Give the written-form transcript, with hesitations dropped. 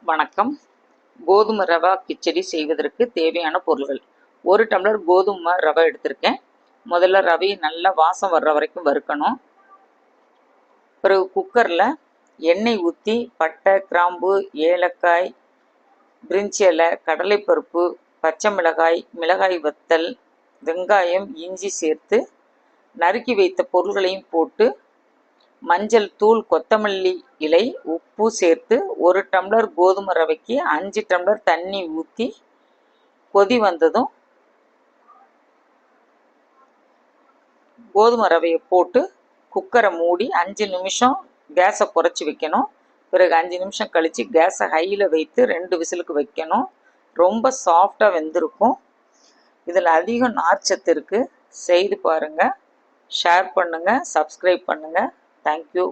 வணக்கம். கோதுமை ரவா கிச்சடி செய்வதற்கு தேவையான பொருள்கள்: 1 டம்ளர் கோதுமை ரவை எடுத்திருக்கேன். முதல்ல ரவையை நல்லா வாசம் வர்ற வரைக்கும் வறுக்கணும். பிறகு குக்கரில் எண்ணெய் ஊற்றி பட்டை, கிராம்பு, ஏலக்காய், பிரிஞ்சி இலை, கடலைப்பருப்பு, பச்சை மிளகாய், மிளகாய் வத்தல், வெங்காயம், இஞ்சி சேர்த்து நறுக்கி வைத்த பொருள்களையும் போட்டு மஞ்சள் தூள், கொத்தமல்லி இலை, உப்பு சேர்த்து 1 டம்ளர் கோதுமை ரவைக்கு 5 டம்ளர் தண்ணி ஊற்றி கொதி வந்ததும் கோதுமை ரவையை போட்டு குக்கரை மூடி 5 நிமிஷம் கேஸை குறைச்சி வைக்கணும். பிறகு 5 நிமிஷம் கழித்து கேஸை ஹையில் வைத்து 2 விசிலுக்கு வைக்கணும். ரொம்ப சாஃப்டாக வெந்திருக்கும். இதில் அதிகம் நார்ச்சத்து இருக்குது. செய்து பாருங்கள். ஷேர் பண்ணுங்கள். சப்ஸ்கிரைப் பண்ணுங்கள். தேங்க்யூ.